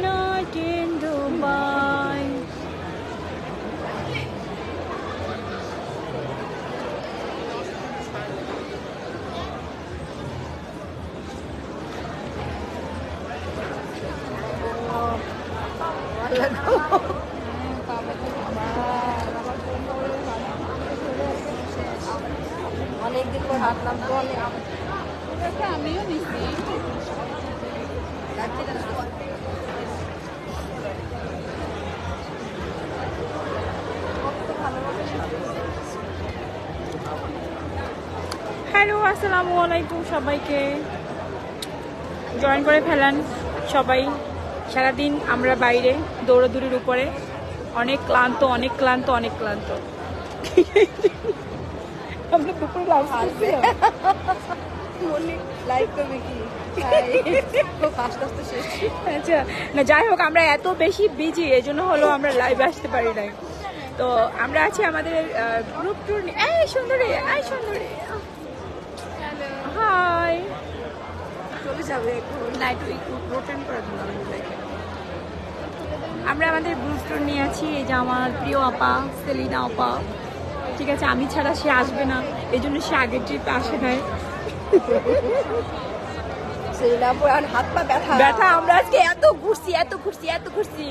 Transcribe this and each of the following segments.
Not in Dubai. অনেকদিন পর হাঁটলাম তো আমিও নিচ্ছি। হ্যালো, আসসালামু আলাইকুম সবাইকে। জয়েন করে ফেলান সবাই। সারাদিন আমরা বাইরে দৌড়াদৌড়ির উপরে অনেক ক্লান্ত অনেক ক্লান্ত অনেক ক্লান্ত। আমরা দুপুরে লাভ করছি লাইভ করবে কি আস্তে আস্তে শেষ। আচ্ছা, না যাই হোক, আমরা এত বেশি বিজি এই জন্য হলো আমরা লাইভে আসতে পারি নাই। তো আমরা আছি আমাদের গ্রুপ ট্যুর নিয়ে। এই সুন্দরী, এই সুন্দরী, হাই। চলে যাবে না, একটু রোটেন করে দিলাম। আমরা আমাদের গ্রুপ ট্যুর নিয়ে আছি। এই যে আমার প্রিয় আপা সেলিনা আপা, ঠিক আছে, আমি ছাড়া সে আসবে না, এই জন্য সে আগের ট্রিপে আসে নাই। হাত পা ব্যথা ব্যথা। আমরা আজকে এত ঘুরছি এত ঘুরছি এত ঘুরছি।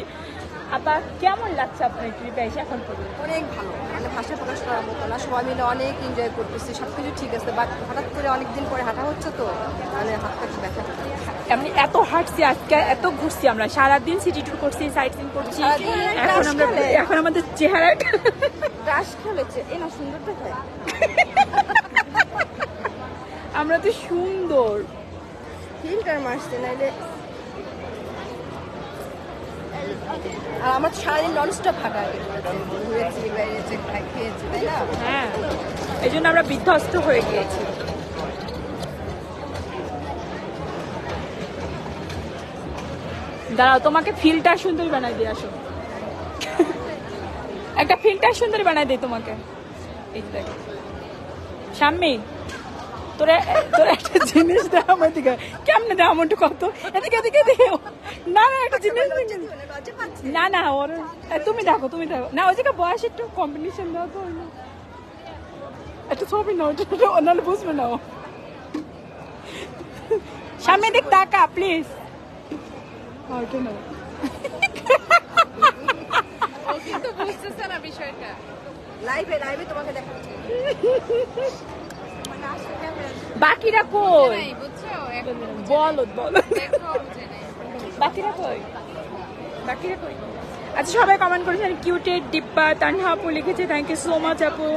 আপা কেমন লাগছে আপনার ট্রিপে এসে এখন পর্যন্ত? অনেক ভালো, মানে ভাষা প্রকাশ করার মতো না। সবাই মিলে অনেক এনজয় করতেছি, সবকিছু ঠিক আছে, বাট হঠাৎ করে অনেকদিন পরে হাঁটা হচ্ছে তো মানে হাত পা ব্যথা। এমনি এত হাঁটছি আজকে, এত ঘুরছি, আমরা সারাদিন সিটি ট্যুর করছি, সাইট সিন করছি। এখন আমাদের চেহারা ক্রাশ খেলেছে এ না, সুন্দর দেখায়। আমরা তো সুন্দর ফিল্টার মারছে নাইলে। আর আমার সারাদিন ননস্টপ হাঁটা, ঘুরেছি বেরিয়েছি খেয়েছি, তাই না? হ্যাঁ, এই জন্য আমরা বিধ্বস্ত হয়ে গিয়েছি। দাঁড়াও, তোমাকে ফিল্টার সুন্দরী বানাই দিয়ে আসো। একটা ফিল্টার সুন্দরী বানাই দিই তোমাকে। এই দেখ সাম্মি, তোরা তোরা একটা জিনিস দেখ আমার দিকে। কেমনে দেখ আমার কত এদিকে এদিকে এদিকে। না না, একটা জিনিস না না, ওর তুমি দেখো, তুমি দেখো না, ওই জায়গায় বয়স একটু কম্বিনেশন দাও তো। একটা ছবি নাও, নাহলে বুঝবে না। সামনে দিক তাকা প্লিজ। ওইটা নাও। কিন্তু বুঝতেছে না বিষয়টা। লাইভে লাইভে তোমাকে দেখাচ্ছি। বাকিরা কই? বুঝছো? বলো বলো, দেখো বুঝে নেই। বাকিরা কই? বাকিরা কই? আচ্ছা, সবাই কমেন্ট করেছেন। কিউটেড ডিব্বা তানহা আপু লিখেছে, থ্যাংক ইউ সো মাচ আপু।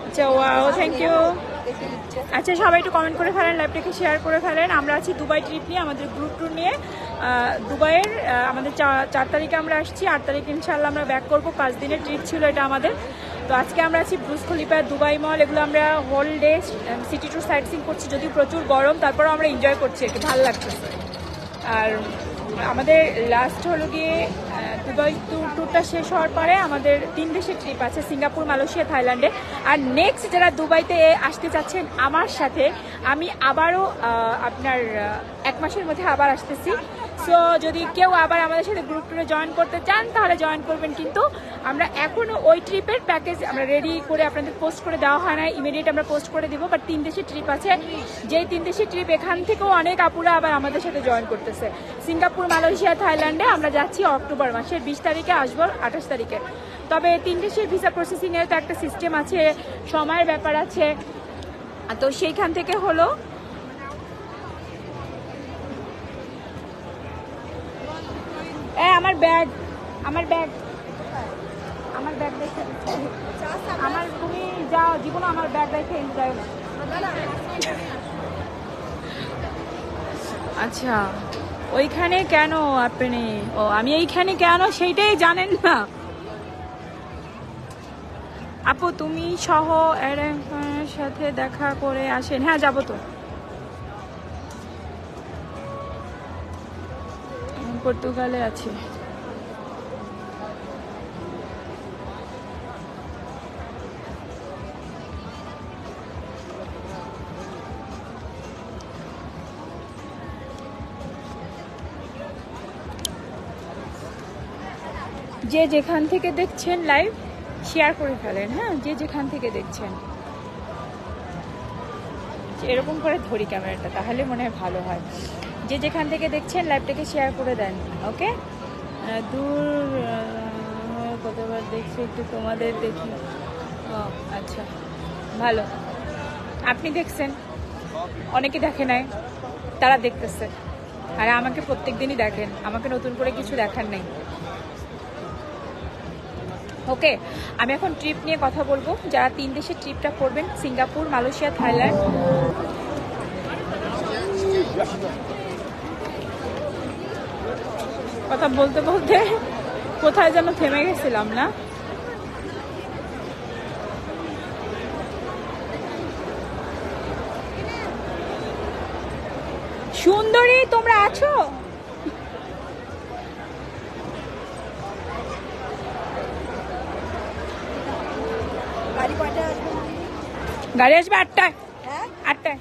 আচ্ছা, ওয়াও, থ্যাংক ইউ। আচ্ছা, সবাই একটু কমেন্ট করে ফেলেন, লাইভটাকে শেয়ার করে ফেলেন। আমরা আছি দুবাই ট্রিপ নিয়ে, আমাদের গ্রুপ ট্যুর নিয়ে। দুবাইয়ের আমাদের 4 তারিখে আমরা আসছি, 8 তারিখে ইনশাল্লাহ আমরা ব্যাক করবো। 5 দিনের ট্রিপ ছিল এটা আমাদের। তো আজকে আমরা আছি ব্রুজ খলিফা, দুবাই মল, এগুলো আমরা whole day city tour sightseeing করছি। যদিও প্রচুর গরম, তারপরেও আমরা এনজয় করছি, একটু ভালো লাগতেছে। আর আমাদের লাস্ট হলো গিয়ে দুবাই ট্যুরটা শেষ হওয়ার পরে আমাদের 3 দেশের ট্রিপ আছে, সিঙ্গাপুর, মালয়েশিয়া, থাইল্যান্ডে। আর নেক্সট যারা দুবাইতে আসতে চাচ্ছেন আমার সাথে, আমি আবারও আপনার 1 মাসের মধ্যে আবার আসতেছি। সো যদি কেউ আবার আমাদের সাথে গ্রুপ ট্যুরে জয়েন করতে চান তাহলে জয়েন করবেন। কিন্তু আমরা এখনও ওই ট্রিপের প্যাকেজ আমরা রেডি করে আপনাদের পোস্ট করে দেওয়া হয় না, ইমিডিয়েট আমরা পোস্ট করে দিব। বাট 3 দেশের ট্রিপ আছে, যেই 3 দেশের ট্রিপ এখান থেকেও অনেক আপুরা আবার আমাদের সাথে জয়েন করতেছে। সিঙ্গাপুর, মালয়েশিয়া, থাইল্যান্ডে আমরা যাচ্ছি অক্টোবর মাসের 20 তারিখে, আসবো 28 তারিখে। তবে 3 দেশের ভিসা প্রসেসিংয়ের তো একটা সিস্টেম আছে, সময়ের ব্যাপার আছে। তো সেইখান থেকে হলো আমার ব্যাগ, আমার ব্যাগ, আমার ব্যাগ দেখে আমার, তুমি যাও জীবনে আমার ব্যাগ দেখে যাও। আচ্ছা, ওইখানে কেন আপনি? ও, আমি এইখানে কেন সেইটাই জানেন না আপু? তুমি সহ এর সাথে দেখা করে আসেন। হ্যাঁ, যাবো তো। পর্তুগালে আছে। যে যেখান থেকে দেখছেন লাইভ শেয়ার করে ফেলেন, হ্যাঁ, যে যেখান থেকে দেখছেন। এরকম করে ধরি ক্যামেরাটা, তাহলে মনে হয় ভালো হয়। যে যেখান থেকে দেখছেন লাইভটাকে শেয়ার করে দেন, ওকে। দূর কতবার দেখছি, একটু তোমাদের দেখি। ও আচ্ছা, ভালো। আপনি দেখছেন, অনেকে দেখে নাই, তারা দেখতেছে। আর আমাকে প্রত্যেক দিনই দেখেন, আমাকে নতুন করে কিছু দেখার নেই, ওকে। আমি এখন ট্রিপ নিয়ে কথা বলবো। যারা 3 দেশের ট্রিপটা করবেন, সিঙ্গাপুর, মালয়েশিয়া, থাইল্যান্ড। কথা বলতে বলতে কোথায় যেন থেমে গেছিলাম না? সুন্দরী তোমরা আছো? গাড়ি আসবে 8টায়। 8টায়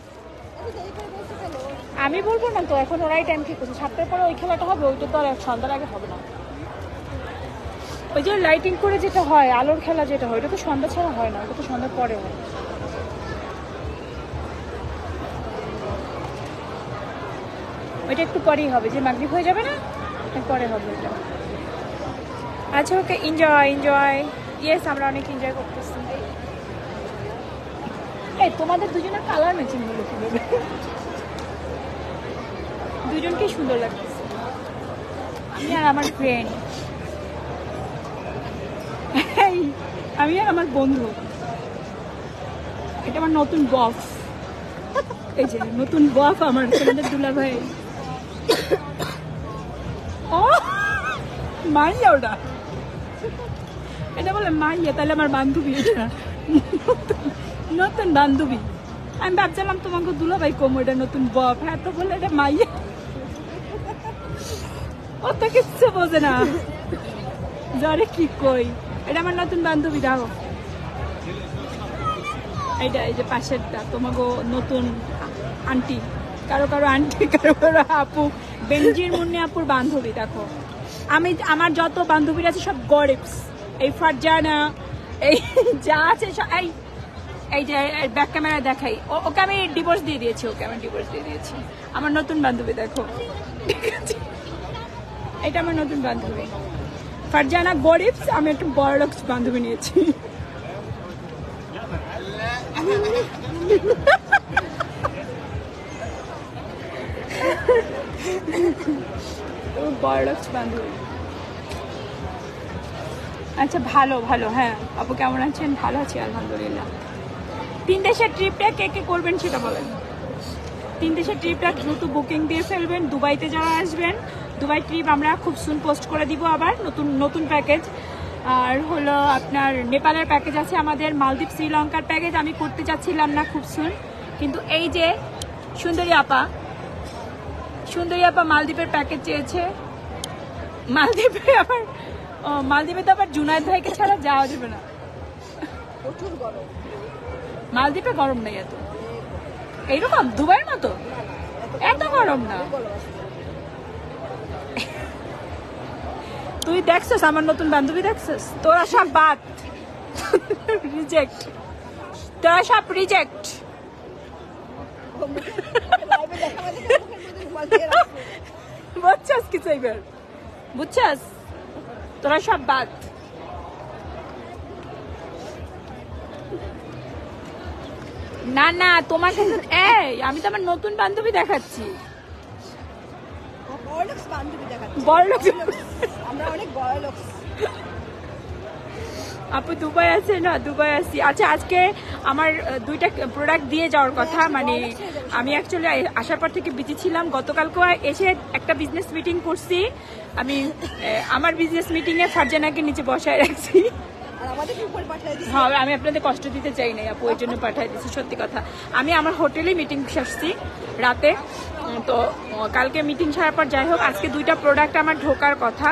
আমি বলবো না তো, এখন ওরাই টাইম ঠিক করছে। 7টার পরে ওই খেলাটা হবে, ওইটা তো আর সন্ধ্যার আগে হবে না। ওই যে লাইটিং করে যেটা হয়, আলোর খেলা যেটা হয়, ওটা তো সন্ধ্যা ছাড়া হয় না, ওটা তো সন্ধ্যার পরে হয়। ওইটা একটু পরেই হবে, যে মাগরিব হয়ে যাবে না, পরে হবে ওইটা। আচ্ছা, ওকে, এনজয় এনজয়। ইয়েস, আমরা অনেক এনজয় করতেছি। এই তোমাদের দুজনের কালার ম্যাচিং হলো কিভাবে? দুজনকেই সুন্দর লাগতেছে। আমি আর আমার ফ্রেন্ড, আমি আর আমার বন্ধু। এটা আমার নতুন বফ, এই যে নতুন বফ আমার, তোমাদের দুলা ভাই। ও মাইয়া, ওটা এটা বলে মাইয়া, তাহলে আমার বান্ধবী। এটা নতুন বান্ধবী। আমি ভাবছিলাম তোমাকে দুলাভাই কম, এটা নতুন বফ। হ্যাঁ, তো বলে এটা মাইয়া, ও তো কিচ্ছু বোঝে না। যারে কি কই, এটা আমার নতুন বান্ধবী। দাও এইটা, এই যে পাশেরটা তোমাকে নতুন আন্টি, কারো কারো আন্টি, কারো কারো আপু। বেনজির মুন্নি আপুর বান্ধবী। দেখো, আমি আমার যত বান্ধবীরা আছে সব গরিবস। এই ফারজানা, এই যা আছে সব, এই যে ব্যাক ক্যামেরা দেখাই, ওকে আমি ডিভোর্স দিয়ে দিয়েছি, ওকে আমি ডিভোর্স দিয়ে দিয়েছি। আমার নতুন বান্ধবী দেখো, ঠিক আছে, এটা আমার নতুন বান্ধবী ফারজানা গরিবস। আমি একটু বড়লোকস বান্ধবী নিয়েছি। বড়লোকস বান্ধবী। আচ্ছা, ভালো ভালো। হ্যাঁ আপু, কেমন আছেন? ভালো আছি আলহামদুলিল্লাহ। 3 দেশের ট্রিপটা কে কে করবেন সেটা বলেন। 3 দেশের ট্রিপটা দ্রুত বুকিং দিয়ে ফেলবেন। দুবাইতে যারা আসবেন, দুবাই ট্রিপ আমরা খুব সুন পোস্ট করে দিব আবার, নতুন নতুন প্যাকেজ। আর হলো আপনার নেপালের প্যাকেজ আছে আমাদের, মালদ্বীপ, শ্রীলঙ্কার প্যাকেজ আমি করতে চাচ্ছিলাম না খুব সুন, কিন্তু এই যে সুন্দরী আপা মালদ্বীপের প্যাকেজ চেয়েছে। মালদ্বীপে আবার, মালদ্বীপে তো আবার জুনায়েদ ভাইকে ছাড়া যাওয়া যাবে না। প্রচুর গরম। মালদ্বীপে গরম নেই এত, এইরকম দুবাইয়ের মতো এত গরম না। তুই দেখছিস আমার নতুন বান্ধবী, দেখছিস? তোরা সব বাদ, রিজেক্ট, তোরা সব রিজেক্ট। বুঝছাস কিছু এবার, বুঝছাস? তোরা সব বাদ। না না, তোমাকে আমি তো আমার নতুন বান্ধবী দেখাচ্ছি। আপু দুবাই আছে না? দুবাই আছি। আচ্ছা, আজকে আমার 2টা প্রোডাক্ট দিয়ে যাওয়ার কথা, মানে আমি অ্যাকচুয়ালি আসার পর থেকে বিজি ছিলাম। গতকালকে এসে একটা বিজনেস মিটিং করছি আমি, আমার বিজনেস মিটিংয়ে ফারজানাকে নিচে বসায় রাখছি। হ্যাঁ, আমি আপনাদের কষ্ট দিতে চাই নাই আপু, ওই জন্য পাঠিয়ে দিচ্ছি। সত্যি কথা, আমি আমার হোটেলেই মিটিং সারছি রাতে, তো কালকে মিটিং সারার পর যাই হোক, আজকে 2টা প্রোডাক্ট আমার ঢোকার কথা,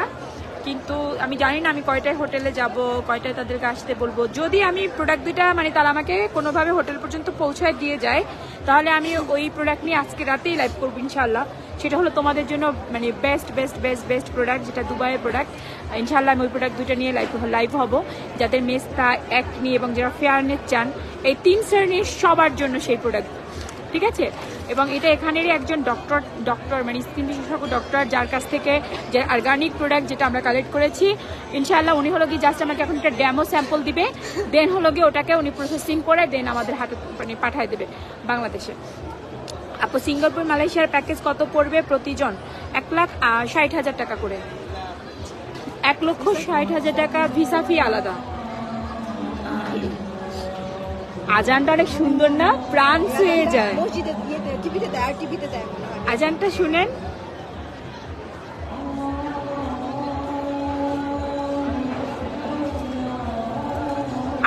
কিন্তু আমি জানি না আমি কয়টায় হোটেলে যাব, কয়টায় তাদেরকে আসতে বলবো। যদি আমি প্রোডাক্ট 2টা মানে তারা আমাকে কোনোভাবে হোটেল পর্যন্ত পৌঁছায় দিয়ে যায়, তাহলে আমি ওই প্রোডাক্ট নিয়ে আজকে রাতেই লাইভ করবো ইনশাল্লাহ। সেটা হলো তোমাদের জন্য মানে best best best best product, যেটা দুবাইয়ের প্রোডাক্ট। ইনশাআল্লাহ আমি ওই প্রোডাক্ট দুটো নিয়ে লাইভ হব। যাদের মেস্তা অ্যাকনি এবং যারা ফেয়ারনেস চান, এই 3 শ্রেণীর সবার জন্য সেই প্রোডাক্ট, ঠিক আছে। এবং এটা এখানেরই একজন ডক্টর মানে স্কিন বিশেষজ্ঞ ডক্টর, যার কাছ থেকে যে অর্গানিক প্রোডাক্ট যেটা আমরা কালেক্ট করেছি, ইনশাআল্লাহ উনি হলো কি জাস্ট আমাকে এখন একটা ডেমো স্যাম্পল দিবে, দেন হলো গিয়ে ওটাকে উনি প্রসেসিং করে দেন আমাদের হাতে মানে পাঠিয়ে দেবে বাংলাদেশে। আপু সিঙ্গাপুর মালয়েশিয়ার প্যাকেজ কত পড়বে প্রতিজন? 1,60,000 টাকা করে, 1,60,000 টাকা, ভিসা ফি আলাদা। আজানটা অনেক সুন্দর না, প্রাণ ছুঁয়ে যায়। আজানটা শুনেন,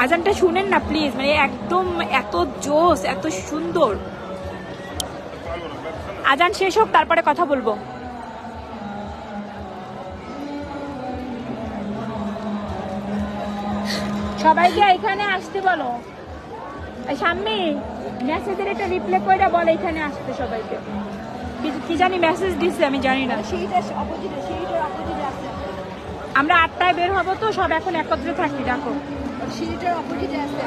আজানটা শুনেন না প্লিজ, মানে একদম এত জোস, এত সুন্দর। আজান শেষ হোক তারপরে কথা বলবো। সবাইকে এখানে আসতে বলো। সামনে মেসেজের একটা রিপ্লাই করে বলে এখানে আসতে সবাইকে। কি জানি মেসেজ দিচ্ছে, আমি জানি না। আমরা 8টায় বের হবো, তো সব এখন একত্রে থাকি। দেখো সিঁড়িটার অপোজিটে আছে।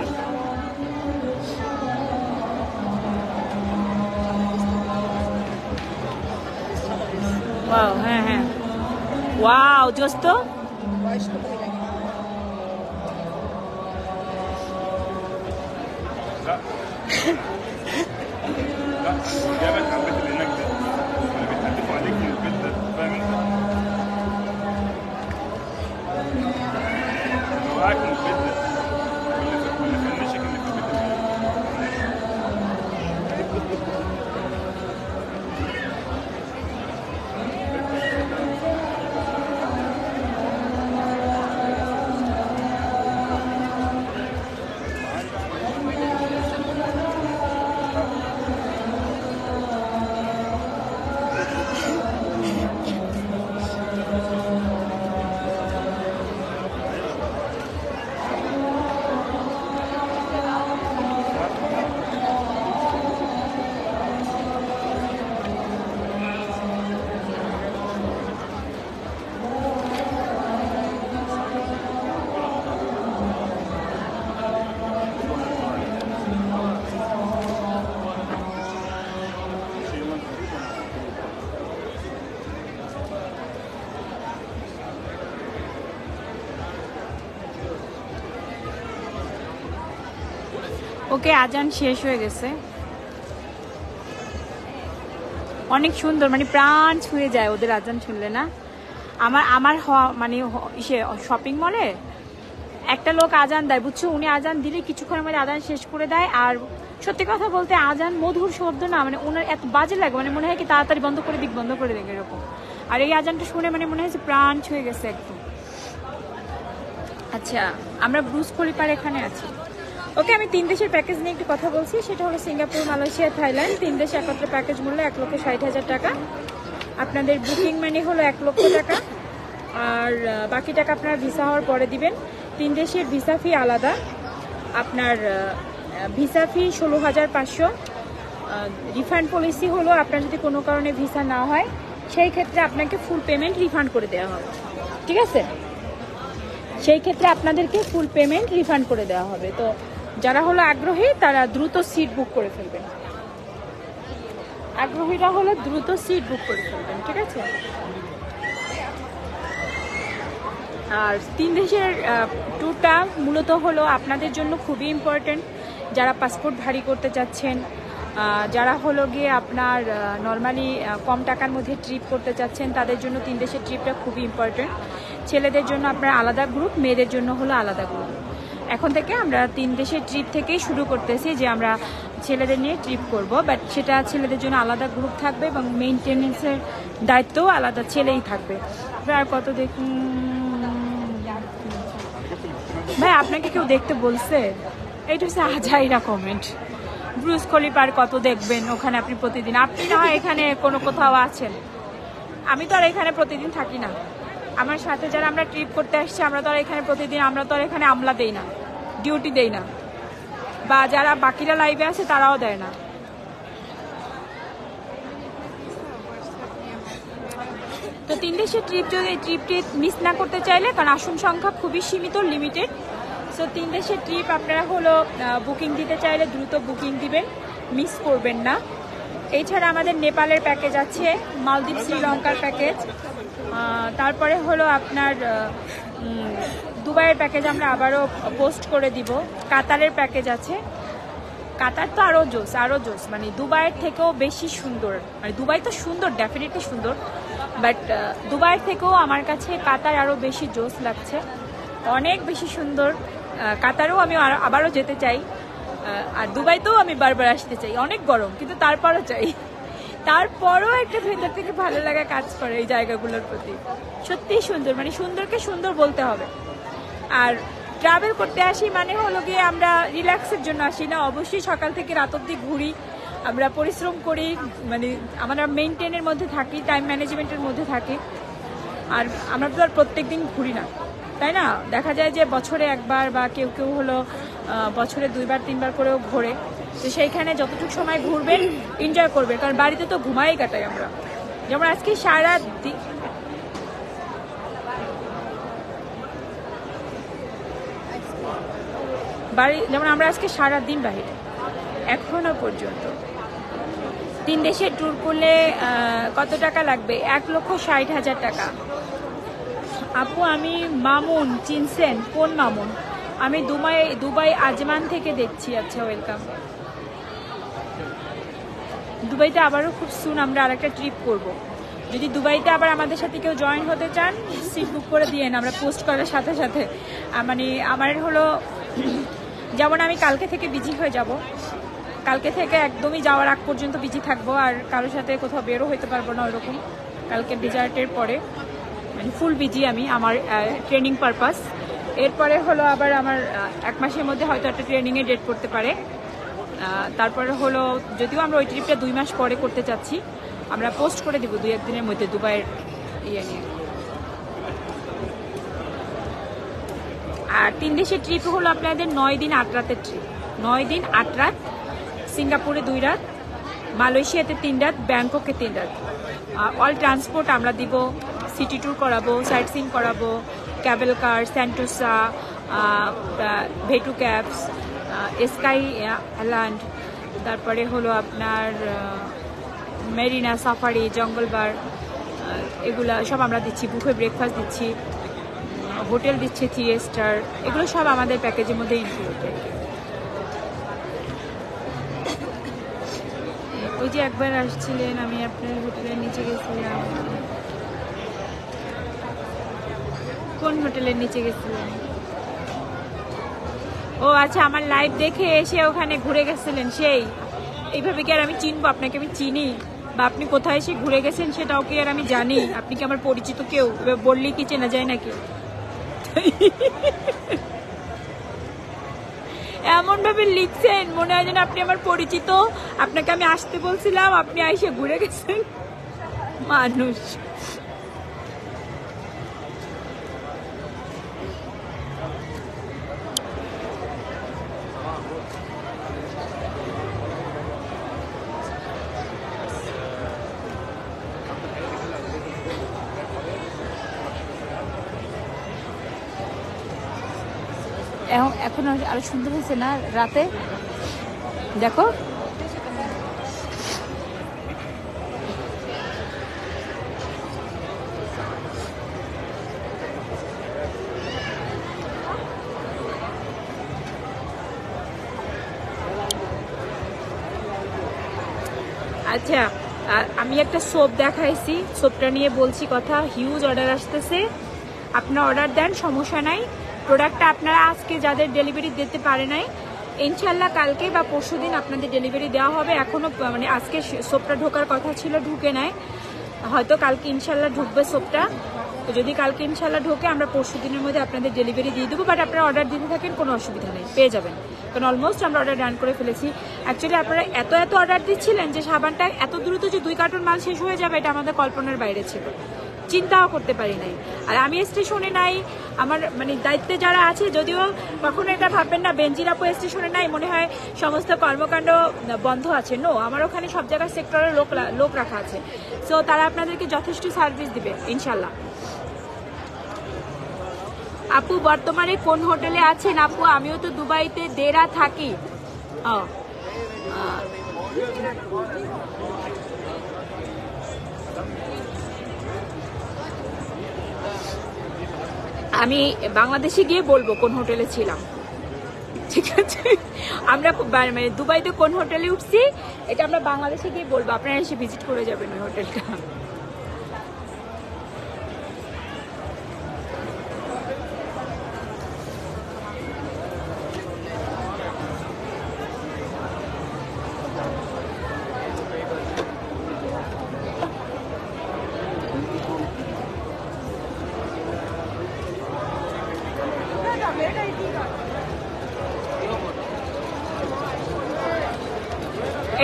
ওয়াও, হ্যাঁ হ্যাঁ, ওয়াও জোস তো। বয়স্ক মহিলা। لا جابت حبيت اللي هناك ده اللي بيتحدفوا عليك من البيت ده، فاهم انت؟ اللي وقعك من البيت ده واللي فنشك اللي في البيت ده. ওকে, আজান শেষ হয়ে গেছে। অনেক সুন্দর, মানে প্রাণ ছুঁয়ে যায় ওদের আজান শুনলে না। আমার মানে ইসে শপিং মলে একটা লোক আজান দেয়, বুঝছো, উনি আজান দিলে কিছুক্ষণের মধ্যে আজান শেষ করে দেয়। আর সত্যি কথা বলতে আজান মধুর শব্দ না, মানে ওনার এত বাজে লাগে, মানে মনে হয় কি তাড়াতাড়ি বন্ধ করে দিক এরকম। আর এই আজানটা শুনে মানে মনে হয়েছে প্রাণ ছুঁয়ে গেছে একদম। আচ্ছা, আমরা ব্রুজ খলিফার এখানে আছি। ওকে, আমি 3 দেশের প্যাকেজ নিয়ে একটু কথা বলছি। সেটা হলো সিঙ্গাপুর, মালয়েশিয়া, থাইল্যান্ড। 3 দেশে একত্রে প্যাকেজ মূল্য 1,60,000 টাকা। আপনাদের বুকিং মানি হলো 1 লক্ষ টাকা, আর বাকি টাকা আপনার ভিসা হওয়ার পরে দিবেন। 3 দেশের ভিসা ফি আলাদা। আপনার ভিসা ফি 16,500। রিফান্ড পলিসি হলো আপনার যদি কোনো কারণে ভিসা না হয়, সেই ক্ষেত্রে আপনাকে ফুল পেমেন্ট রিফান্ড করে দেওয়া হবে, ঠিক আছে? সেই ক্ষেত্রে আপনাদেরকে ফুল পেমেন্ট রিফান্ড করে দেওয়া হবে। তো যারা হলো আগ্রহী তারা দ্রুত সিট বুক করে ফেলবেন। আগ্রহীরা হলো দ্রুত সিট বুক করে ফেলবেন, ঠিক আছে? আর 3 দেশের ট্যুরটা মূলত হলো আপনাদের জন্য খুবই ইম্পর্টেন্ট। যারা পাসপোর্ট ভারী করতে চাচ্ছেন, যারা হলো গিয়ে আপনার নর্মালি কম টাকার মধ্যে ট্রিপ করতে চাচ্ছেন, তাদের জন্য 3 দেশের ট্রিপটা খুবই ইম্পর্টেন্ট। ছেলেদের জন্য আপনার আলাদা গ্রুপ, মেয়েদের জন্য হলো আলাদা গ্রুপ। এখন থেকে আমরা 3 দেশের ট্রিপ থেকেই শুরু করতেছি যে আমরা ছেলেদের নিয়ে ট্রিপ করব, বাট সেটা ছেলেদের জন্য আলাদা গ্রুপ থাকবে এবং মেইনটেনেন্সের দায়িত্বও আলাদা ছেলেই থাকবে। আর কত দেখুন ভাই, আপনাকে কেউ দেখতে বলছে? এইটা হচ্ছে আজাইরা কমেন্ট। ব্রুজ খলিফার কত দেখবেন, ওখানে আপনি প্রতিদিন, আপনি না হয় এখানে কোনো কোথাও আছেন, আমি তো আর এখানে প্রতিদিন থাকি না। আমার সাথে যারা আমরা ট্রিপ করতে আসছি, আমরা তো আর এখানে প্রতিদিন, আমরা তো আর এখানে আমলা দেই না, ডিউটি দেই না, বা যারা বাকিরা লাইভে আছে তারাও দেয় না। তো 3 দেশের ট্রিপ যদি এই ট্রিপটি মিস না করতে চাইলে, কারণ আসন সংখ্যা খুবই সীমিত, লিমিটেড, সো 3 দেশের ট্রিপ আপনারা হলো বুকিং দিতে চাইলে দ্রুত বুকিং দিবেন, মিস করবেন না। এছাড়া আমাদের নেপালের প্যাকেজ আছে, মালদ্বীপ শ্রীলঙ্কার প্যাকেজ, তারপরে হলো আপনার দুবাইয়ের প্যাকেজ আমরা আবারও পোস্ট করে দিব, কাতারের প্যাকেজ আছে। কাতার তো আরও জোস, মানে দুবাইয়ের থেকেও বেশি সুন্দর। মানে দুবাই তো সুন্দর, ডেফিনেটলি সুন্দর, বাট দুবাইয়ের থেকেও আমার কাছে কাতার আরও বেশি জোস লাগছে, অনেক বেশি সুন্দর। কাতারেও আমি আবারও যেতে চাই, আর দুবাইতেও আমি বারবার আসতে চাই। অনেক গরম, কিন্তু তারপরও চাই, তারপরও একটা ভেতর থেকে ভালো লাগা কাজ করে এই জায়গাগুলোর প্রতি। সত্যিই সুন্দর, মানে সুন্দরকে সুন্দর বলতে হবে। আর ট্রাভেল করতে আসি মানে হলো গিয়ে আমরা রিল্যাক্সের জন্য আসি না, অবশ্যই সকাল থেকে রাত অবধি ঘুরি, আমরা পরিশ্রম করি, মানে আমরা মেনটেনের মধ্যে থাকি, টাইম ম্যানেজমেন্টের মধ্যে থাকি। আর আমরা তো আর প্রত্যেক দিন ঘুরি না, তাই না? দেখা যায় যে বছরে একবার বা কেউ কেউ হলো বছরে 2বার 3বার করেও ঘোরে। তো সেইখানে যতটুকু সময় ঘুরবেন এনজয় করবেন, কারণ বাড়িতে তো ঘুমাই কাটাই আমরা। যেমন আজকে সারা দিন যেমন আমরা আজকে সারা দিন বাহিরে এখনো পর্যন্ত। 3 দেশের ট্যুর করলে কত টাকা লাগবে? 1,60,000 টাকা। আপু আমি মামুন, চিনছেন? কোন মামুন? আমি দুবাই আজমান থেকে দেখছি। আচ্ছা, ওয়েলকাম। দুবাইতে আবারও খুব সুন আমরা আরেকটা ট্রিপ করব। যদি দুবাইতে আবার আমাদের সাথে কেউ জয়েন হতে চান, সিট বুক করে দিয়েন, আমরা পোস্ট করার সাথে সাথে। মানে আমার হলো যেমন আমি কালকে থেকে বিজি হয়ে যাব, কালকে থেকে একদমই যাওয়ার আগ পর্যন্ত বিজি থাকবো, আর কারোর সাথে কোথাও বেরো হইতে পারবো না ওরকম। কালকে ডেজার্টের পরে মানে ফুল বিজি আমি, আমার ট্রেনিং পারপাস। এরপরে হলো আবার আমার 1 মাসের মধ্যে হয়তো একটা ট্রেনিংয়ে ডেট করতে পারে। তারপরে হলো যদিও আমরা ওই ট্রিপটা 2 মাস পরে করতে চাচ্ছি, আমরা পোস্ট করে দিব 2-1 দিনের মধ্যে দুবাইয়ের ইয়ে নিয়ে। আর 3 দেশের ট্রিপ হলো আপনাদের 9 দিন 8 রাতের ট্রিপ। 9 দিন 8 রাত, সিঙ্গাপুরে 2 রাত, মালয়েশিয়াতে 3 রাত, ব্যাংককে 3 রাত। অল ট্রান্সপোর্ট আমরা দিব, সিটি ট্যুর করাবো, সাইট সিইং করাবো, ক্যাবেল কার, সেন্টোসা, ভেটু ক্যাবস, স্কাই ল্যান্ড, তারপরে হলো আপনার মেরিনা, সাফারি, জঙ্গল বার, এগুলা সব আমরা দিচ্ছি। বুফে ব্রেকফাস্ট দিচ্ছি, হোটেল দিচ্ছে 3 স্টার, এগুলো সব আমাদের প্যাকেজের মধ্যে ইনক্লুড। ওই যে একবার আসছিলেন, আমি আপনার হোটেলের নিচে গেছিলাম। কোন হোটেলের নিচে গেছিলেন? ও আচ্ছা, আমার লাইভ দেখে এসে ওখানে ঘুরে গেছিলেন। সেই এইভাবে কি আর আমি চিনবো আপনাকে? আমি চিনি? বা আপনি কোথায় এসে ঘুরে গেছেন সেটাও কি আর আমি জানি? আপনি কি আমার পরিচিত কেউ? বললেই কি চেনা যায় নাকি? এমন ভাবে লিখছেন মনে হয় যেন আপনি আমার পরিচিত, আপনাকে আমি আসতে বলছিলাম, আপনি আইসে ঘুরে গেছেন। মানুষ এখন আরো সুন্দর হয়েছে না রাতে? দেখো আচ্ছা, আমি একটা সোপ দেখাইছি, সোপটা নিয়ে বলছি কথা। হিউজ অর্ডার আসতেছে, আপনারা অর্ডার দেন, সমস্যা নাই। প্রোডাক্টটা আপনারা আজকে যাদের ডেলিভারি দিতে পারে নাই, ইনশাল্লাহ কালকে বা পরশুদিন আপনাদের ডেলিভারি দেওয়া হবে। এখনও মানে আজকে সোপটা ঢোকার কথা ছিল, ঢুকে নেয়, হয়তো কালকে ইনশাল্লাহ ঢুকবে সোপটা। তো যদি কালকে ইনশাল্লাহ ঢোকে আমরা পরশুদিনের মধ্যে আপনাদের ডেলিভারি দিয়ে দেবো। বাট আপনারা অর্ডার দিতে থাকেন, কোনো অসুবিধা নেই, পেয়ে যাবেন, কারণ অলমোস্ট আমরা অর্ডার রান করে ফেলেছি। অ্যাকচুয়ালি আপনারা এত অর্ডার দিচ্ছিলেন যে সাবানটা এত দ্রুত যে 2 কার্টন মাল শেষ হয়ে যাবে, এটা আমাদের কল্পনার বাইরে ছিল। চিন্তাও করতে পারি নাই। আর আমি স্টেশনে নাই, আমার মানে দায়িত্বে যারা আছে, যদিও কখনো এটা ভাববেন না বেনজির আপু স্টেশনে নাই মনে হয় সমস্ত কর্মকাণ্ড বন্ধ আছে। নো, আমার ওখানে সব জায়গায় সেক্টরের লোক রাখা আছে। সো তারা আপনাদেরকে যথেষ্ট সার্ভিস দিবে ইনশাল্লাহ। আপু বর্তমানে কোন হোটেলে আছেন? আপু আমিও তো দুবাইতে দেরা থাকি। আমি বাংলাদেশে গিয়ে বলবো কোন হোটেলে ছিলাম, ঠিক আছে? আমরা মানে দুবাইতে কোন হোটেলে উঠছি এটা আমরা বাংলাদেশে গিয়ে বলবো, আপনারা এসে ভিজিট করে যাবেন ওই হোটেলটা।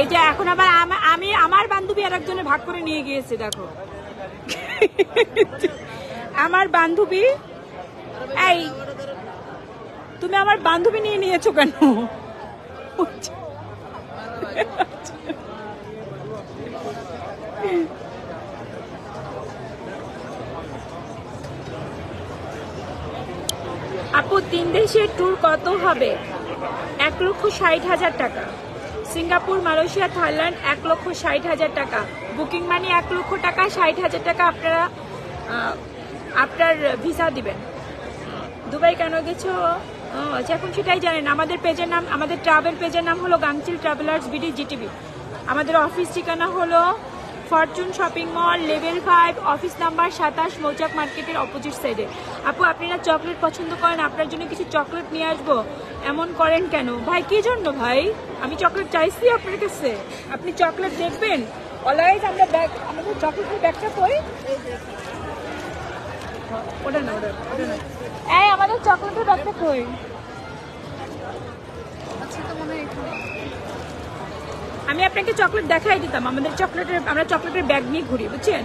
এই যে এখন আবার আমি আমার বান্ধবী আর একজনে ভাগ করে নিয়ে গিয়েছে, দেখো আমার বান্ধবী। এই তুমি আমার বান্ধবী নিয়ে নিয়েছো কেন? আপু 3 দেশের ট্যুর কত হবে? 1,60,000 টাকা। সিঙ্গাপুর, মালয়েশিয়া, থাইল্যান্ড 1,60,000 টাকা। বুকিং মানি 1 লক্ষ টাকা, 60,000 টাকা আপনারা আপনার ভিসা দিবেন। দুবাই কেন গেছো? আচ্ছা, এখন সেটাই জানেন। আমাদের পেজের নাম, আমাদের ট্রাভেল পেজের নাম হলো গাংচিল ট্রাভেলার্স বিডি জিটিভি। আমাদের অফিস ঠিকানা হলো Fortune shopping mall, level 5, office number 27, মৌচাক মার্কেটের অপোজিট সাইডে। আপু আপনি না চকলেট পছন্দ করেন, আপনার জন্য কিছু চকলেট নিয়ে আসবো, এমন করেন কেন ভাই? কি জন্য ভাই? আমি চকলেট চাইছি আপনার কাছে, আপনি চকলেট দেখবেন? অলওয়েজ আমরা ব্যাগ, আমাদের চকলেটের ব্যাগটা কই? ওটা না, ওটা না। এই আমাদের চকলেটের ব্যাগটা কই? আমি আপনাকে চকলেট দেখাই দিতাম। আমাদের চকলেটের, আমরা চকলেটের ব্যাগ নিয়ে ঘুরি, বুঝছেন?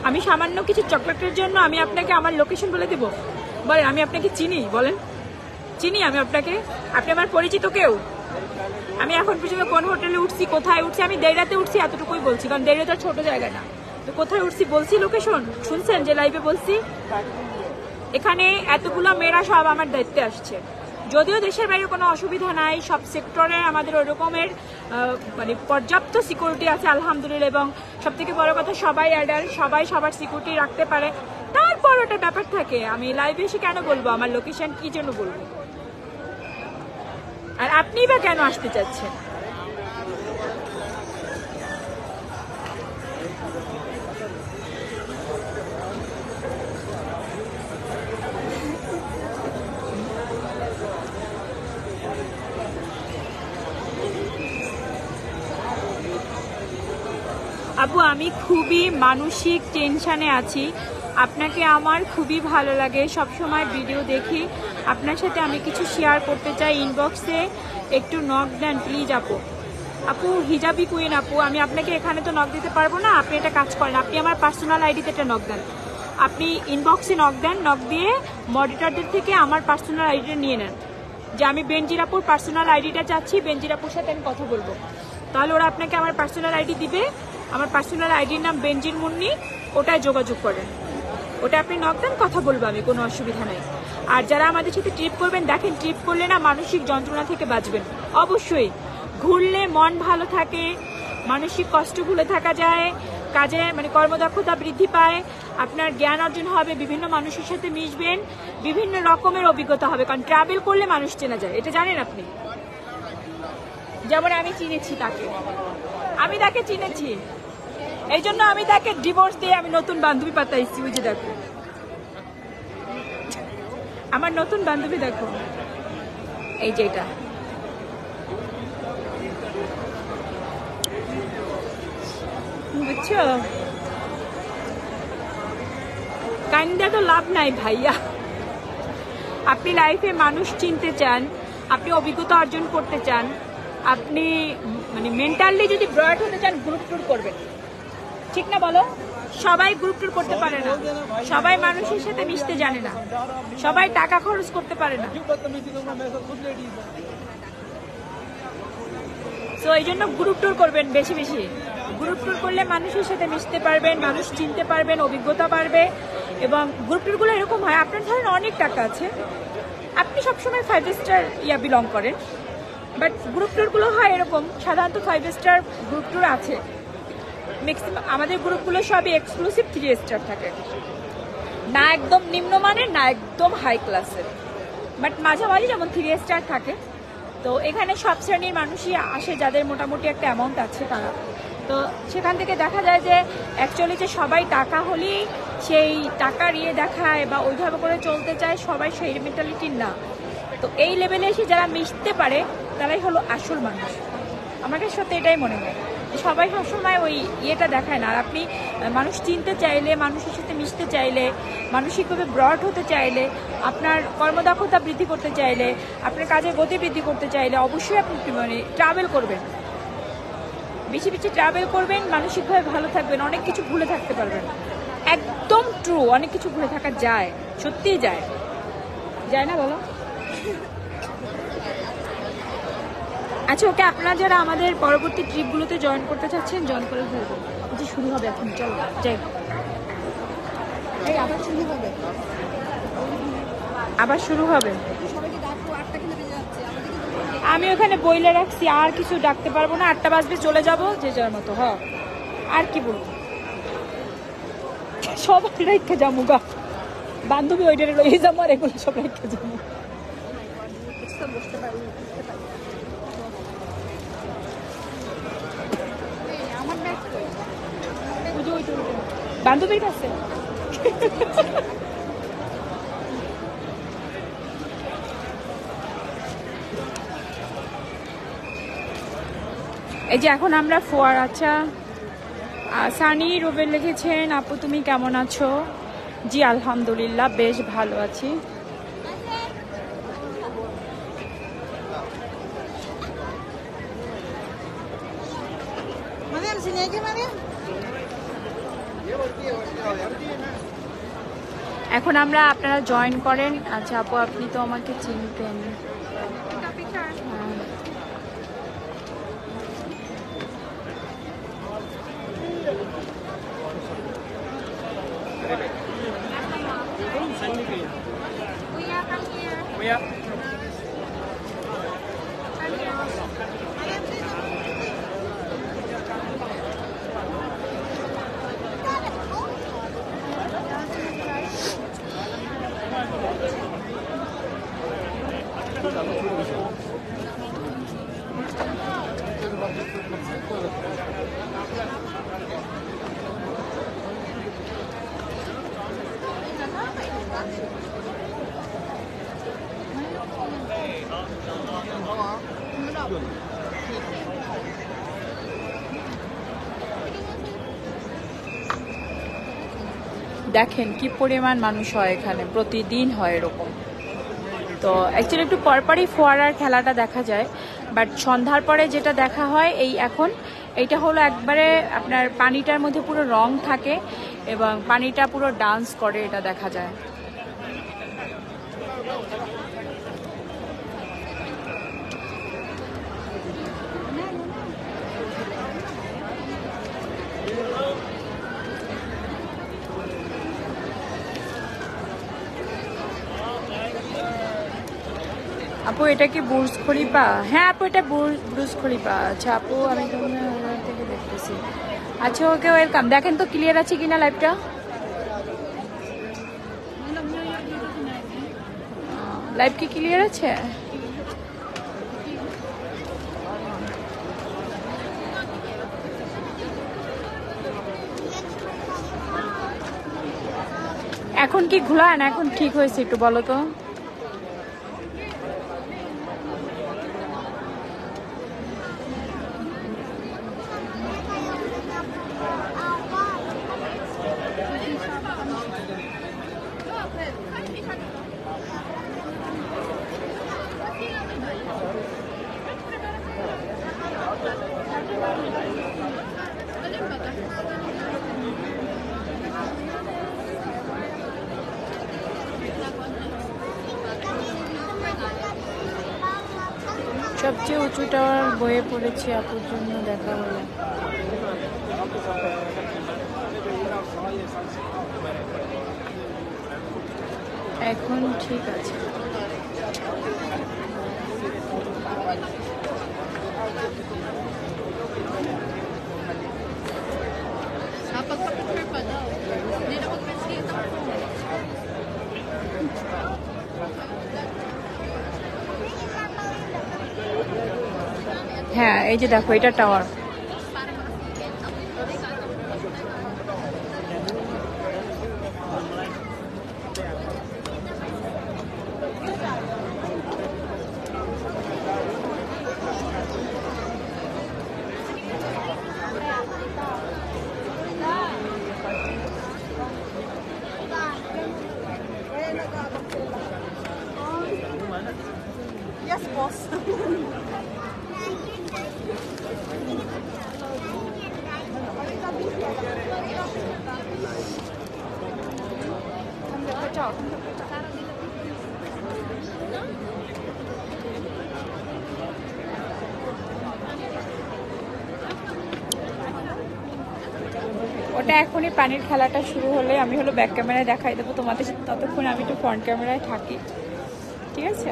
আমি সামান্য কিছু চকলেটের জন্য আমি আপনাকে আমার লোকেশন বলে দেব? বলেন, আমি আপনাকে চিনি? বলেন, চিনি আমি আপনাকে? আপনি আমার পরিচিত কেউ? আমি এখন পর্যন্ত কোন হোটেলে উঠছি, কোথায় উঠছি? আমি দেড়াতে উঠছি এতটুকুই বলছি, কারণ দেড়া তো ছোট জায়গা না। তো কোথায় উঠছি বলছি, লোকেশন শুনছেন যে লাইভে বলছি? এখানে এতগুলো মেয়েরা সব আমার দায়িত্বে আসছে। যদিও দেশের বাইরে কোনো অসুবিধা নাই, সব সেক্টরে আমাদের ওই রকমের মানে পর্যাপ্ত সিকিউরিটি আছে আলহামদুলিল্লাহ, এবং সব থেকে বড় কথা সবাই অ্যাডাল্ট, সবাই সবার সিকিউরিটি রাখতে পারে। তারপর ওটা ব্যাপার থাকে, আমি লাইভে এসে কেন বলবো আমার লোকেশন, কি জন্য বলবো? আর আপনি বা কেন আসতে চাচ্ছেন? আপু আমি খুবই মানসিক টেনশনে আছি, আপনাকে আমার খুবই ভালো লাগে, সব সময় ভিডিও দেখি, আপনার সাথে আমি কিছু শেয়ার করতে চাই, ইনবক্সে একটু নক দেন প্লিজ। আপু আপু হিজাবি কুইন আপু, আমি আপনাকে এখানে তো নক দিতে পারবো না, আপনি এটা কাজ করেন, আপনি আমার পার্সোনাল আইডিতে এটা নক দেন, আপনি ইনবক্সে নক দেন, নক দিয়ে মডিটরদের থেকে আমার পার্সোনাল আইডিটা নিয়ে নেন, যে আমি বেনজির আপুর পার্সোনাল আইডিটা চাচ্ছি, বেনজির আপুর সাথে আমি কথা বলবো, তাহলে ওরা আপনাকে আমার পার্সোনাল আইডি দিবে। আমার পার্সোনাল আইডির নাম বেনজির মুন্নি, ওটায় যোগাযোগ করেন, ওটা আপনি নক দেন, কথা বলবো আমি, কোনো অসুবিধা নাই। আর যারা আমাদের সাথে ট্রিপ করবেন, দেখেন ট্রিপ করলে না মানসিক যন্ত্রণা থেকে বাঁচবেন অবশ্যই। ঘুরলে মন ভালো থাকে, মানসিক কষ্ট ভুলে থাকা যায়, কাজে মানে কর্মদক্ষতা বৃদ্ধি পায়, আপনার জ্ঞান অর্জন হবে, বিভিন্ন মানুষের সাথে মিশবেন, বিভিন্ন রকমের অভিজ্ঞতা হবে, কারণ ট্রাভেল করলে মানুষ চেনা যায়, এটা জানেন আপনি? যেমন আমি চিনেছি তাকে, আমি তাকে চিনেছি, এই জন্য আমি তাকে ডিভোর্স দিয়ে আমি নতুন বান্ধবী পাতাইছি। ওই যে দেখো আমার নতুন বান্ধবী, দেখো এই যে এটা, বুঝছো? কাইন্ডা তো লাভ নাই ভাইয়া, আপনি লাইফে মানুষ চিনতে চান, আপনি অভিজ্ঞতা অর্জন করতে চান, আপনি মানে মেন্টালি যদি ব্রড হতে চান গ্রুপ ট্যুর করবেন, ঠিক না বলো? সবাই গ্রুপ ট্যুর করতে পারে না, সবাই মানুষের সাথে মিশতে জানে না, সবাই টাকা খরচ করতে পারে না। তো এই জন্য গ্রুপ ট্যুর করবেন বেশি বেশি। গ্রুপ ট্যুর করলে মানুষের সাথে মিশতে পারবেন, মানুষ চিনতে পারবেন, অভিজ্ঞতা বাড়বে। এবং গ্রুপ ট্যুরগুলো এরকম হয়, আপনার ধরেন অনেক টাকা আছে, আপনি সবসময় 5 স্টার বিলং করেন, বাট গ্রুপ ট্যুরগুলো হয় এরকম, সাধারণত 5 স্টার গ্রুপ ট্যুর আছে ম্যাক্সিমাম। আমাদের গ্রুপগুলো সবই এক্সক্লুসিভ 3 স্টার থাকে, না একদম নিম্নমানের না একদম হাই ক্লাসের, বাট মাঝামাঝি যেমন 3 স্টার থাকে। তো এখানে সব শ্রেণীর মানুষই আসে, যাদের মোটামুটি একটা অ্যামাউন্ট আছে তারা। তো সেখান থেকে দেখা যায় যে অ্যাকচুয়ালি যে সবাই টাকা হলেই সেই টাকার দেখায় বা ওইভাবে করে চলতে চায়, সবাই সেই মেন্টালিটির না। তো এই লেভেলে এসে যারা মিশতে পারে তারাই হলো আসল মানুষ। আমার কাছে সত্যি এটাই মনে হয়, সবাই সবসময় ওই দেখায় না। আর আপনি মানুষ চিনতে চাইলে, মানুষের সাথে মিশতে চাইলে, মানসিকভাবে ব্রড হতে চাইলে, আপনার কর্মদক্ষতা বৃদ্ধি করতে চাইলে, আপনার কাজের গতি বৃদ্ধি করতে চাইলে অবশ্যই আপনি মানে ট্রাভেল করবেন, বেশি বেশি ট্রাভেল করবেন, মানসিকভাবে ভালো থাকবেন, অনেক কিছু ভুলে থাকতে পারবেন। একদম ট্রু, অনেক কিছু ভুলে থাকা যায়, সত্যিই যায়, যায় না বলো? আচ্ছা ওকে, আপনারা যারা আমাদের পরবর্তী ট্রিপগুলোতে জয়েন করতে চাচ্ছেন জয়েন করে ফেলবেন। যে শুরু হবে এখন, চলো যাই। আবার শুরু হবে, আবার শুরু হবে। আমি ওখানে বইলে রাখছি, আর কিছু ডাকতে পারবো না, 8টা বাজবে চলে যাবো যে যার মতো। হ্যাঁ আর কি বলবো, সব রেখে যাবো গা, বান্ধবী ওইটারে লইয়ে যাবো, আর এগুলো সব রেখে যাবো। বান্ধবীর কাছে এই যে এখন আমরা ফোয়ারা। আচ্ছা সানি রুবেল লিখেছেন, আপু তুমি কেমন আছো? জি আলহামদুলিল্লাহ বেশ ভালো আছি। এখন আমরা আপনারা জয়েন করেন। আচ্ছা আপু আপনি তো আমাকে চিনতেন। দেখেন কি পরিমাণ মানুষ হয় এখানে, প্রতিদিন হয় এরকম। তো অ্যাকচুয়ালি একটু পরপরই ফোয়ারার খেলাটা দেখা যায়, বাট সন্ধ্যার পরে যেটা দেখা হয় এই এখন এইটা হলো একবারে আপনার পানিটার মধ্যে পুরো রং থাকে এবং পানিটা পুরো ডান্স করে, এটা দেখা যায়। আপু এটা কি বুর্জ খলিফা? হ্যাঁ আপু এটা বুর্জ খলিফা। আচ্ছা আপু আমি তোমার থেকে দেখতেছি। আচ্ছা ওকে ওয়েলকাম। দেখেন তো ক্লিয়ার আছে কিনা লাইভটা। লাইভ কি ক্লিয়ার আছে? এখন কি ঘুলান? এখন ঠিক হয়েছে একটু বলো তো। সবচেয়ে উঁচু টাওয়ার বয়ে পড়েছি আপুর জন্য দেখা হলো। এখন ঠিক আছে। হ্যাঁ এই যে দেখো এটা টাওয়ার। Yes, boss. ওটা এখনই পানির খেলাটা শুরু হলে আমি হলো ব্যাক ক্যামেরায় দেখাই দেবো তোমাদের, ততক্ষণ আমি একটু ফ্রন্ট ক্যামেরায় থাকি, ঠিক আছে?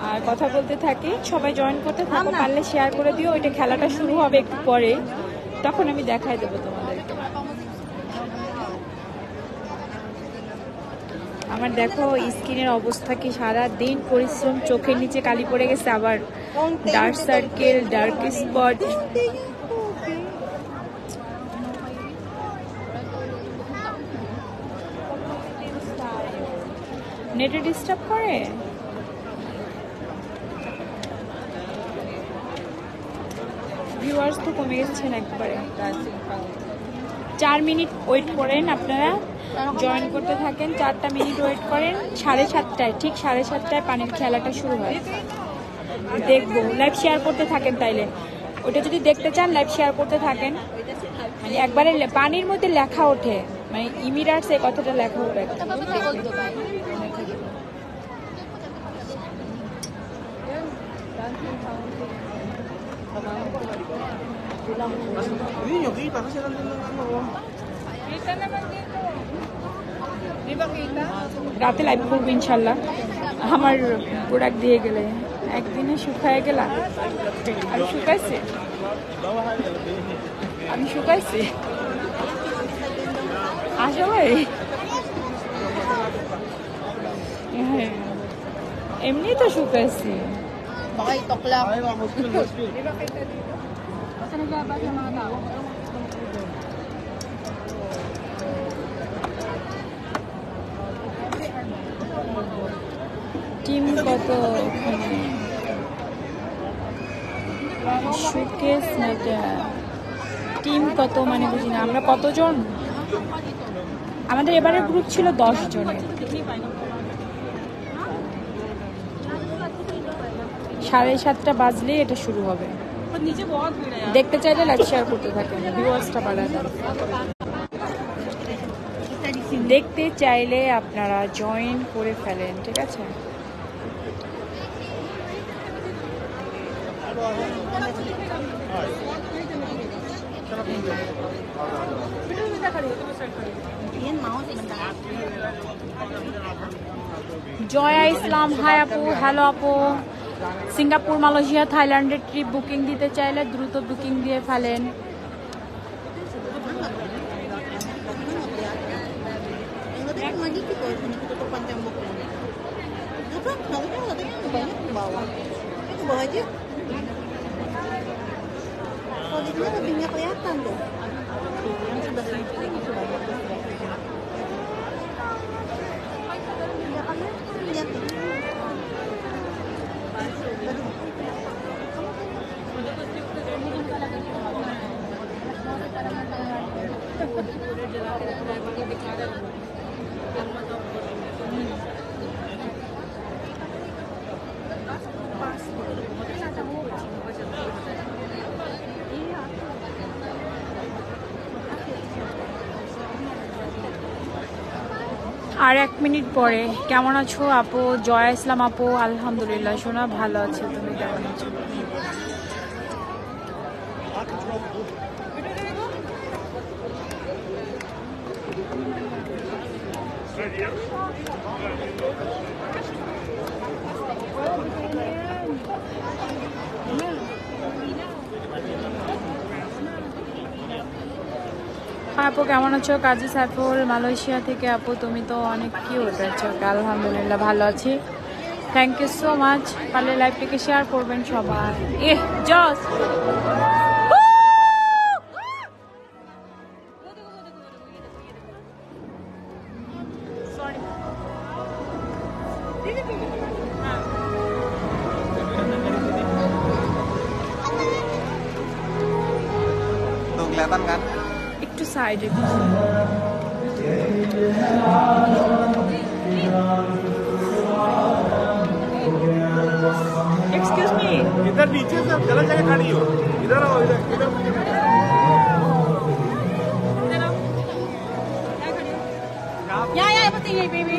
আর কথা বলতে থাকি, সবাই জয়েন করতে থাকো, পারলে শেয়ার করে দিও। ওইটা খেলাটা শুরু হবে একটু পরে, তখন আমি দেখাই দেবো তোমাদেরকে। আমার দেখো স্কিনের অবস্থা কি, সারা দিন পরিশ্রম, চোখের নিচে কালি পড়ে গেছে, আবার ডার্ক সার্কেল, ডার্ক স্পট। নেটে ডিস্টার্ব করে। ভিউয়ার্স তো কমে গেছেন একবারে। 4 মিনিট ওয়েট করেন আপনারা, জয়েন করতে থাকেন। 4টা মিনিট ওয়েট করেন। 7:30টায়, ঠিক 7:30টায় পানির খেলাটা শুরু হয়। দেখবো, লাইভ শেয়ার করতে থাকেন। তাইলে ওটা যদি দেখতে চান লাইভ শেয়ার করতে থাকেন। মানে একবারে পানির মধ্যে লেখা ওঠে, মানে ইমিরাটস এই কথাটা লেখা ওঠে। Yun yung kita kasi nandun ng ano. Kita naman dito. Di ba kita? রাতে লাইভ করবো ইনশাল্লাহ। আমার প্রোডাক্ট দিয়ে গেলে একদিনে শুকায় গেলাম। আমি শুকাইছি, আমি শুকাইছি আসলে। হ্যাঁ এমনি তো শুকাইছি। Baka itok lang. Ay, mga muskil, muskil. Di ba kita dito? Kasi naglaba sa mga tao. Team কত শোকেস নাটা টিম কত মানে বুঝি না। আমরা কতজন? আমাদের এবারের গ্রুপ ছিল 10 জনের। 7:30 বাজলেই এটা শুরু হবে। দেখতে চাইলে লাইক শেয়ার করতে থাকেন, ভিউয়ার্সটা বাড়ান। দেখতে চাইলে আপনারা জয়েন করে ফেলেন, ঠিক আছে? জয়া ইসলাম, হাই আপু, হ্যালো আপু। সিঙ্গাপুর, মালয়েশিয়া, থাইল্যান্ডের ট্রিপ বুকিং দিতে চাইলে দ্রুত বুকিং দিয়ে ফেলেন। Kalau di sini lebih nggak kelihatan tuh. আর 1 মিনিট পরে। কেমন আছো আপু? জয়া ইসলাম আপু, আলহামদুলিল্লাহ সোনা ভালো আছি, তুমি কেমন আছো? আপু কেমন আছো? কাজী সাইফুল মালয়েশিয়া থেকে। আপু তুমি তো অনেক কিউট আছো। আলহামদুলিল্লাহ ভালো আছি, থ্যাংক ইউ সো মাচ। পারলে লাইভটিকে শেয়ার করবেন সবাই। জস kelihatan kan? একটু সাইডে। एक्सक्यूज मी, इधर नीचे से गलत जगह खड़ी हो, इधर आओ, इधर इधर या पता है baby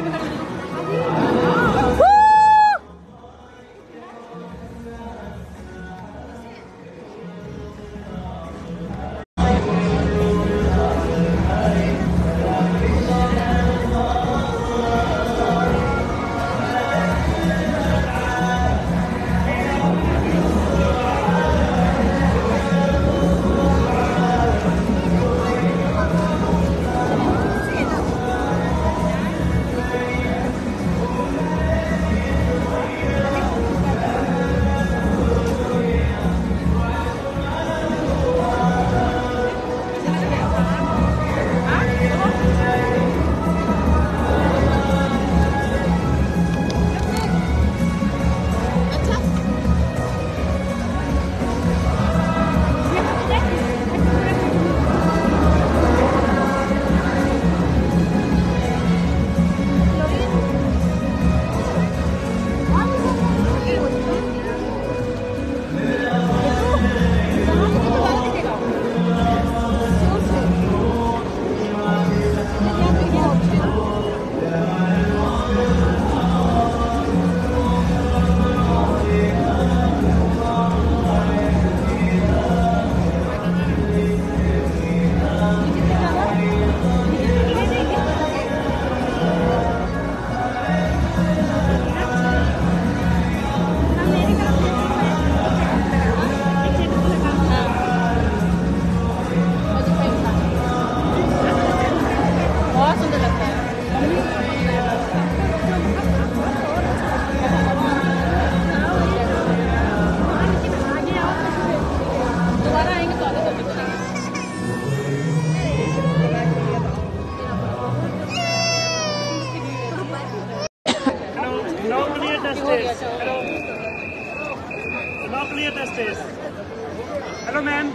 Hello, ma'am.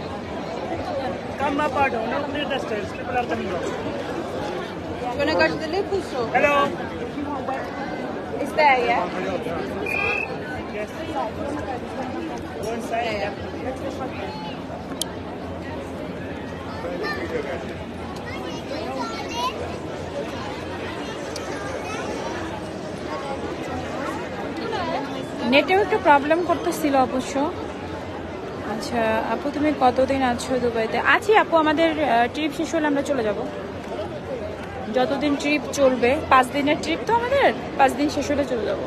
Come up, Ardo. No clear the stairs. People are coming up. Gonna go to the lift puso. Hello. Is there, yeah? Yes. Go inside. Yeah. নেটেও একটু প্রবলেম করতেছিল অবশ্য। আচ্ছা আপু তুমি কতদিন আছো দুবাইতে? আছি আপু, আমাদের ট্রিপ শেষ হলে আমরা চলে যাব। যতদিন ট্রিপ চলবে, 5 দিনের ট্রিপ তো আমাদের, 5 দিন শেষ হলে চলে যাব।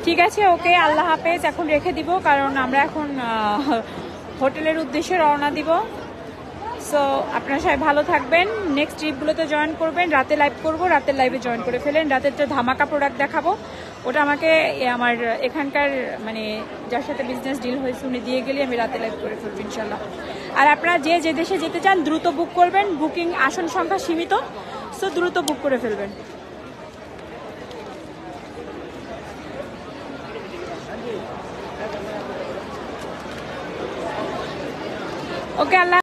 ঠিক আছে, ওকে, আল্লাহ হাফেজ। এখন রেখে দিব কারণ আমরা এখন হোটেলের উদ্দেশ্যে রওনা দিব। সো আপনারা সবাই ভালো থাকবেন, নেক্সট ট্রিপগুলোতে জয়েন করবেন। রাতে লাইভ করব, রাতের লাইভে জয়েন করে ফেলেন। রাতের একটা ধামাকা প্রোডাক্ট দেখাবো, ওটা আমাকে আমার এখানকার মানে যার সাথে বিজনেস ডিল হয়েছে উনি দিয়ে গেলে আমি রাতে লাইভ করে ফেলবো ইনশাল্লাহ। আর আপনারা যে যে দেশে যেতে চান দ্রুত বুক করবেন, বুকিং আসন সংখ্যা সীমিত, সো দ্রুত বুক করে ফেলবেন। ওকে, আল্লাহ।